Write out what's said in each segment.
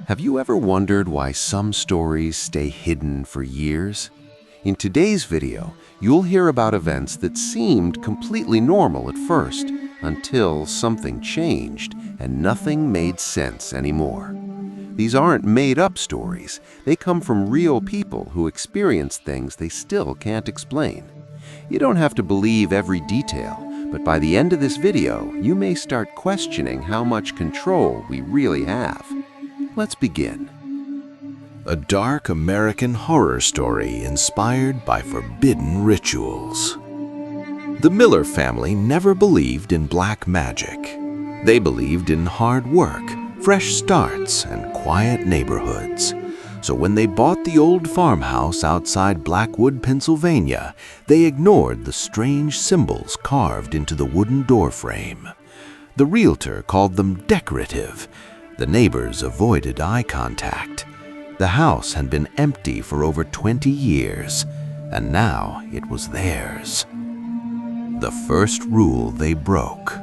Have you ever wondered why some stories stay hidden for years? In today's video, you'll hear about events that seemed completely normal at first, until something changed and nothing made sense anymore. These aren't made-up stories. They come from real people who experienced things they still can't explain. You don't have to believe every detail, but by the end of this video, you may start questioning how much control we really have. Let's begin. A dark American horror story inspired by forbidden rituals. The Miller family never believed in black magic. They believed in hard work, fresh starts, and quiet neighborhoods. So when they bought the old farmhouse outside Blackwood, Pennsylvania, they ignored the strange symbols carved into the wooden doorframe. The realtor called them decorative. The neighbors avoided eye contact. The house had been empty for over 20 years, and now it was theirs. The first rule they broke.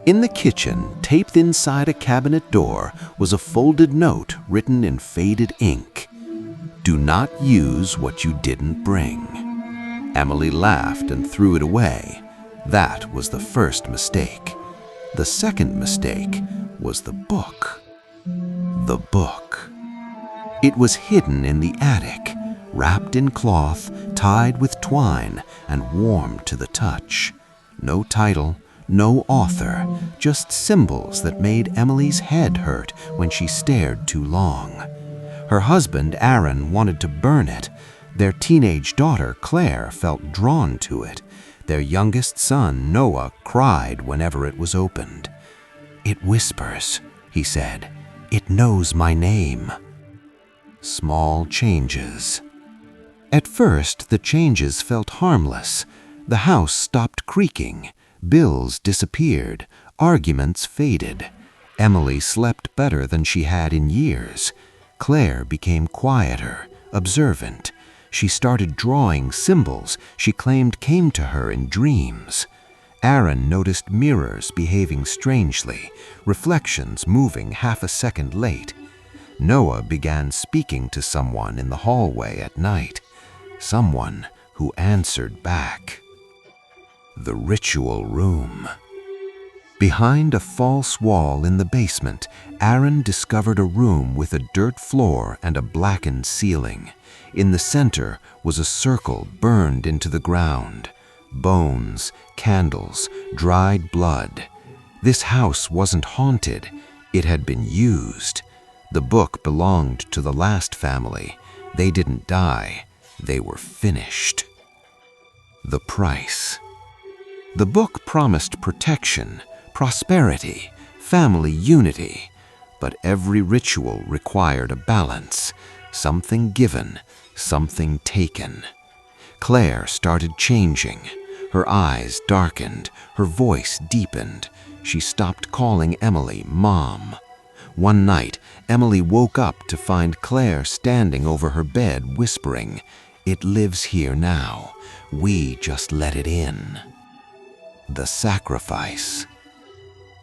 In the kitchen, taped inside a cabinet door, was a folded note written in faded ink. "Do not use what you didn't bring." Emily laughed and threw it away. That was the first mistake. The second mistake was the book. The book. It was hidden in the attic, wrapped in cloth, tied with twine, and warm to the touch. No title, no author, just symbols that made Emily's head hurt when she stared too long. Her husband, Aaron, wanted to burn it. Their teenage daughter, Claire, felt drawn to it. Their youngest son, Noah, cried whenever it was opened. "It whispers," he said. "It knows my name." Small changes. At first, the changes felt harmless. The house stopped creaking. Bills disappeared. Arguments faded. Emily slept better than she had in years. Claire became quieter, observant. She started drawing symbols she claimed came to her in dreams. Aaron noticed mirrors behaving strangely, reflections moving half a second late. Noah began speaking to someone in the hallway at night, someone who answered back. The ritual room. Behind a false wall in the basement, Aaron discovered a room with a dirt floor and a blackened ceiling. In the center was a circle burned into the ground. Bones, candles, dried blood. This house wasn't haunted. It had been used. The book belonged to the last family. They didn't die. They were finished. The price. The book promised protection, prosperity, family unity, but every ritual required a balance, something given, something taken. Claire started changing. Her eyes darkened, her voice deepened. She stopped calling Emily Mom. One night, Emily woke up to find Claire standing over her bed whispering, "It lives here now. We just let it in." The sacrifice.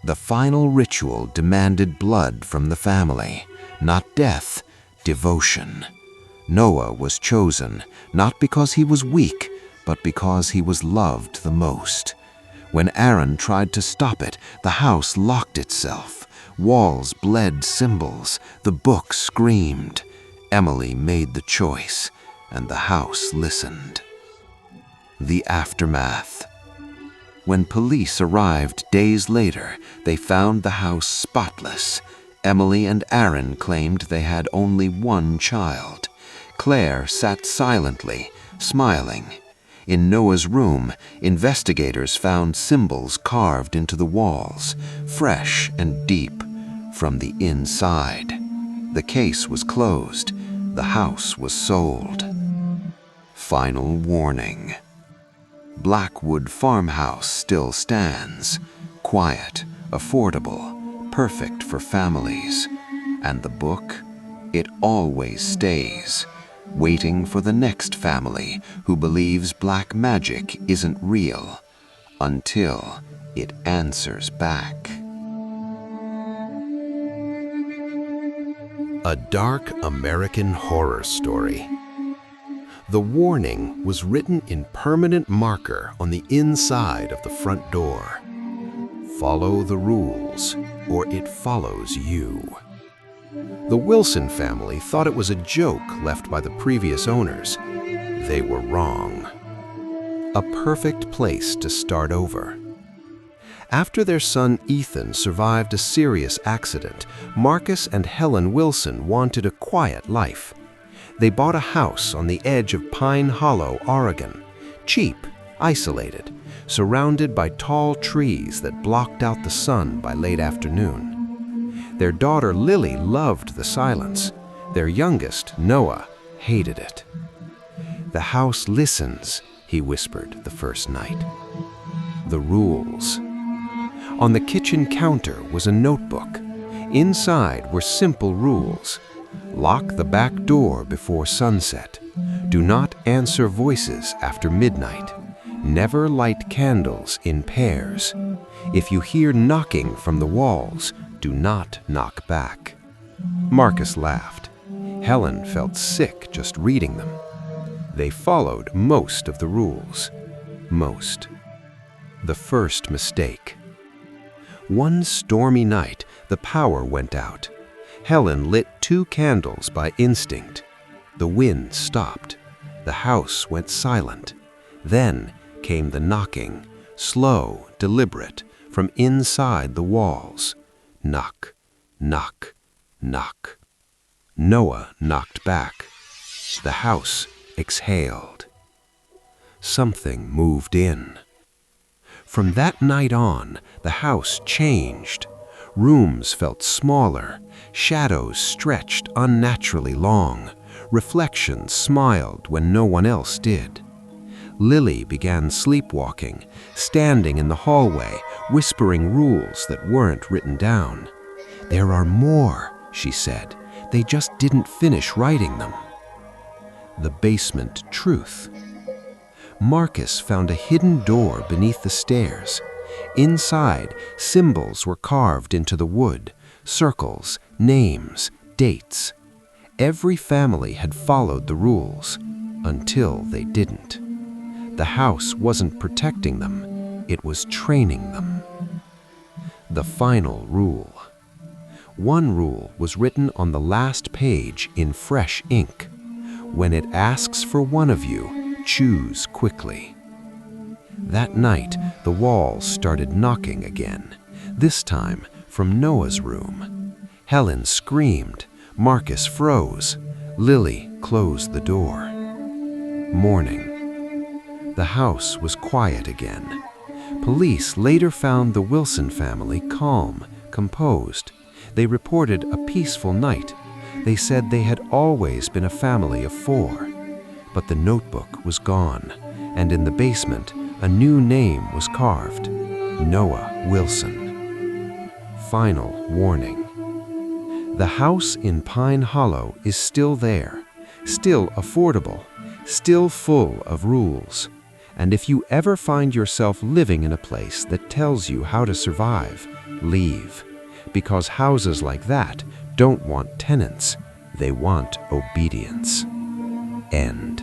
The final ritual demanded blood from the family, not death, devotion. Noah was chosen, not because he was weak, but because he was loved the most. When Aaron tried to stop it, the house locked itself. Walls bled symbols. The book screamed. Emily made the choice, and the house listened. The aftermath. When police arrived days later, they found the house spotless. Emily and Aaron claimed they had only one child. Claire sat silently, smiling. In Noah's room, investigators found symbols carved into the walls, fresh and deep, from the inside. The case was closed. The house was sold. Final warning. Blackwood farmhouse still stands, quiet, affordable, perfect for families. And the book, it always stays, waiting for the next family who believes black magic isn't real, until it answers back. A dark American horror story. The warning was written in permanent marker on the inside of the front door. Follow the rules, or it follows you. The Wilson family thought it was a joke left by the previous owners. They were wrong. A perfect place to start over. After their son Ethan survived a serious accident, Marcus and Helen Wilson wanted a quiet life. They bought a house on the edge of Pine Hollow, Oregon. Cheap, isolated, surrounded by tall trees that blocked out the sun by late afternoon. Their daughter Lily loved the silence. Their youngest, Noah, hated it. "The house listens," he whispered the first night. The rules. On the kitchen counter was a notebook. Inside were simple rules. Lock the back door before sunset. Do not answer voices after midnight. Never light candles in pairs. If you hear knocking from the walls, do not knock back. Marcus laughed. Helen felt sick just reading them. They followed most of the rules. Most. The first mistake. One stormy night, the power went out. Helen lit 2 candles by instinct. The wind stopped. The house went silent. Then came the knocking, slow, deliberate, from inside the walls. Knock, knock, knock. Noah knocked back. The house exhaled. Something moved in. From that night on, the house changed. Rooms felt smaller, shadows stretched unnaturally long, reflections smiled when no one else did. Lily began sleepwalking, standing in the hallway, whispering rules that weren't written down. "There are more," she said. "They just didn't finish writing them." The basement truth. Marcus found a hidden door beneath the stairs. Inside, symbols were carved into the wood, circles, names, dates. Every family had followed the rules, until they didn't. The house wasn't protecting them, it was training them. The final rule. One rule was written on the last page in fresh ink. When it asks for one of you, choose quickly. That night, the walls started knocking again, this time from Noah's room. Helen screamed, Marcus froze, Lily closed the door. Morning. The house was quiet again. Police later found the Wilson family calm, composed. They reported a peaceful night. They said they had always been a family of 4. But the notebook was gone, and in the basement, a new name was carved, Noah Wilson. Final warning. The house in Pine Hollow is still there, still affordable, still full of rules. And if you ever find yourself living in a place that tells you how to survive, leave. Because houses like that don't want tenants, they want obedience. End.